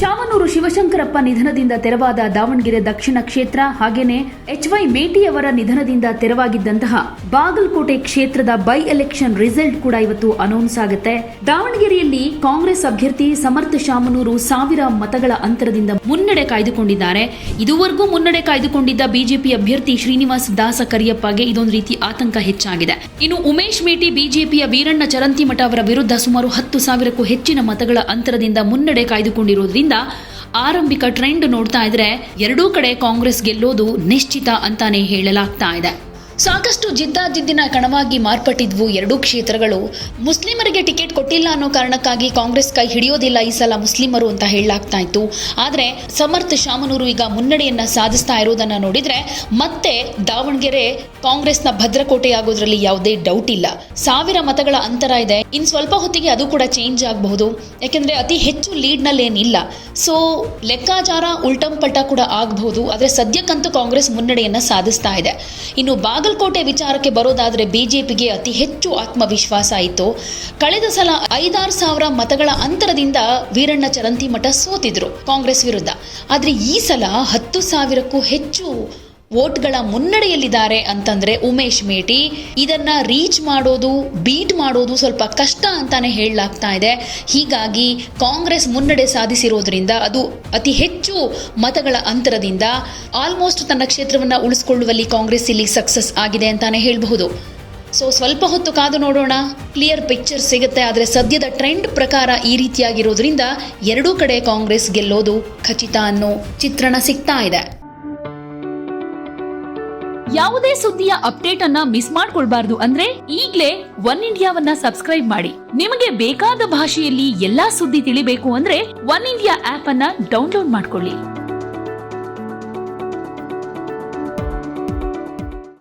ಶಾಮನೂರು ಶಿವಶಂಕರಪ್ಪ ನಿಧನದಿಂದ ತೆರವಾದ ದಾವಣಗೆರೆ ದಕ್ಷಿಣ ಕ್ಷೇತ್ರ ಹಾಗೇನೆ HY ಮೇಟಿ ಅವರ ನಿಧನದಿಂದ ತೆರವಾಗಿದ್ದಂತಹ ಬಾಗಲಕೋಟೆ ಕ್ಷೇತ್ರದ ಬೈ ಎಲೆಕ್ಷನ್ ರಿಸಲ್ಟ್ ಕೂಡ ಇವತ್ತು ಅನೌನ್ಸ್ ಆಗುತ್ತೆ. ದಾವಣಗೆರೆಯಲ್ಲಿ ಕಾಂಗ್ರೆಸ್ ಅಭ್ಯರ್ಥಿ ಸಮರ್ಥ ಶಾಮನೂರು 1000 ಮತಗಳ ಅಂತರದಿಂದ ಮುನ್ನಡೆ ಕಾಯ್ದುಕೊಂಡಿದ್ದಾರೆ. ಇದುವರೆಗೂ ಮುನ್ನಡೆ ಕಾಯ್ದುಕೊಂಡಿದ್ದ ಬಿಜೆಪಿ ಅಭ್ಯರ್ಥಿ ಶ್ರೀನಿವಾಸ್ ದಾಸ ಕರಿಯಪ್ಪಗೆ ಇದೊಂದು ರೀತಿ ಆತಂಕ ಹೆಚ್ಚಾಗಿದೆ. ಇನ್ನು ಉಮೇಶ್ ಮೇಟಿ ಬಿಜೆಪಿಯ ವೀರಣ್ಣ ಚರಂತಿಮಠ ಅವರ ವಿರುದ್ಧ ಸುಮಾರು 10,000ಕ್ಕೂ ಹೆಚ್ಚಿನ ಮತಗಳ ಅಂತರದಿಂದ ಮುನ್ನಡೆ ಕಾಯ್ದುಕೊಂಡಿರುವುದರಿಂದ ಆರಂಭಿಕ ಟ್ರೆಂಡ್ ನೋಡ್ತಾ ಇದ್ರೆ ಎರಡೂ ಕಡೆ ಕಾಂಗ್ರೆಸ್ ಗೆಲ್ಲೋದು ನಿಶ್ಚಿತ ಅಂತಾನೆ ಹೇಳಲಾಗ್ತಾ ಇದೆ. ಸಾಕಷ್ಟು ಜಿದ್ದಾಜಿದ್ದಿನ ಕಣವಾಗಿ ಮಾರ್ಪಟ್ಟಿದ್ವು ಎರಡೂ ಕ್ಷೇತ್ರಗಳು. ಮುಸ್ಲಿಮರಿಗೆ ಟಿಕೆಟ್ ಕೊಟ್ಟಿಲ್ಲ ಅನ್ನೋ ಕಾರಣಕ್ಕಾಗಿ ಕಾಂಗ್ರೆಸ್ ಕೈ ಹಿಡಿಯೋದಿಲ್ಲ ಈ ಸಲ ಮುಸ್ಲಿಮರು ಅಂತ ಹೇಳಲಾಗ್ತಾ ಇತ್ತು. ಆದರೆ ಸಮರ್ಥ ಶಾಮನೂರು ಈಗ ಮುನ್ನಡೆಯನ್ನ ಸಾಧಿಸ್ತಾ ಇರೋದನ್ನ ನೋಡಿದ್ರೆ ಮತ್ತೆ ದಾವಣಗೆರೆ ಕಾಂಗ್ರೆಸ್ನ ಭದ್ರಕೋಟೆಯಾಗೋದ್ರಲ್ಲಿ ಯಾವುದೇ ಡೌಟ್ ಇಲ್ಲ. 1000 ಮತಗಳ ಅಂತರ ಇದೆ. ಇನ್ನು ಸ್ವಲ್ಪ ಹೊತ್ತಿಗೆ ಅದು ಕೂಡ ಚೇಂಜ್ ಆಗಬಹುದು. ಯಾಕೆಂದ್ರೆ ಅತಿ ಹೆಚ್ಚು ಲೀಡ್ ನಲ್ಲಿ ಏನಿಲ್ಲ. ಸೊ ಲೆಕ್ಕಾಚಾರ ಉಲ್ಟಂ ಪಲ್ಟ ಕೂಡ ಆಗಬಹುದು. ಆದರೆ ಸದ್ಯಕ್ಕಂತೂ ಕಾಂಗ್ರೆಸ್ ಮುನ್ನಡೆಯನ್ನ ಸಾಧಿಸ್ತಾ ಇದೆ. ಇನ್ನು ಬಾಗಲಕೋಟೆ ವಿಚಾರಕ್ಕೆ ಬರೋದಾದ್ರೆ ಬಿಜೆಪಿಗೆ ಅತಿ ಹೆಚ್ಚು ಆತ್ಮವಿಶ್ವಾಸ ಇತ್ತು. ಕಳೆದ ಸಲ 5-6 ಸಾವಿರ ಮತಗಳ ಅಂತರದಿಂದ ವೀರಣ್ಣ ಚರಂತಿಮಠ ಸೋತಿದ್ರು ಕಾಂಗ್ರೆಸ್ ವಿರುದ್ಧ. ಆದ್ರೆ ಈ ಸಲ 10,000ಕ್ಕೂ ಹೆಚ್ಚು ವೋಟ್ಗಳ ಮುನ್ನಡೆಯಲ್ಲಿದ್ದಾರೆ ಅಂತಂದ್ರೆ ಉಮೇಶ್ ಮೇಟಿ ಇದನ್ನ ರೀಚ್ ಮಾಡೋದು ಬೀಟ್ ಮಾಡೋದು ಸ್ವಲ್ಪ ಕಷ್ಟ ಅಂತಾನೆ ಹೇಳಲಾಗ್ತಾ ಇದೆ. ಹೀಗಾಗಿ ಕಾಂಗ್ರೆಸ್ ಮುನ್ನಡೆ ಸಾಧಿಸಿರೋದ್ರಿಂದ ಅದು ಅತಿ ಹೆಚ್ಚು ಮತಗಳ ಅಂತರದಿಂದ ಆಲ್ಮೋಸ್ಟ್ ತನ್ನ ಕ್ಷೇತ್ರವನ್ನ ಉಳಿಸಿಕೊಳ್ಳುವಲ್ಲಿ ಕಾಂಗ್ರೆಸ್ ಇಲ್ಲಿ ಸಕ್ಸಸ್ ಆಗಿದೆ ಅಂತಾನೆ ಹೇಳಬಹುದು. ಸೊ ಸ್ವಲ್ಪ ಹೊತ್ತು ಕಾದು ನೋಡೋಣ, ಕ್ಲಿಯರ್ ಪಿಕ್ಚರ್ ಸಿಗುತ್ತೆ. ಆದರೆ ಸದ್ಯದ ಟ್ರೆಂಡ್ ಪ್ರಕಾರ ಈ ರೀತಿಯಾಗಿರೋದ್ರಿಂದ ಎರಡೂ ಕಡೆ ಕಾಂಗ್ರೆಸ್ ಗೆಲ್ಲೋದು ಖಚಿತ ಅನ್ನೋ ಚಿತ್ರಣ ಸಿಗ್ತಾ ಇದೆ. ಯಾವುದೇ ಸುದ್ದಿಯ ಅಪ್ಡೇಟ್ ಅನ್ನ ಮಿಸ್ ಮಾಡ್ಕೊಳ್ಬಾರ್ದು ಅಂದ್ರೆ ಈಗ್ಲೇ ಒನ್ ಇಂಡಿಯಾವನ್ನ ಸಬ್ಸ್ಕ್ರೈಬ್ ಮಾಡಿ. ನಿಮಗೆ ಬೇಕಾದ ಭಾಷೆಯಲ್ಲಿ ಎಲ್ಲಾ ಸುದ್ದಿ ತಿಳಿಬೇಕು ಅಂದ್ರೆ ಒನ್ ಇಂಡಿಯಾ ಆಪ್ ಅನ್ನ ಡೌನ್ಲೋಡ್ ಮಾಡ್ಕೊಳ್ಳಿ.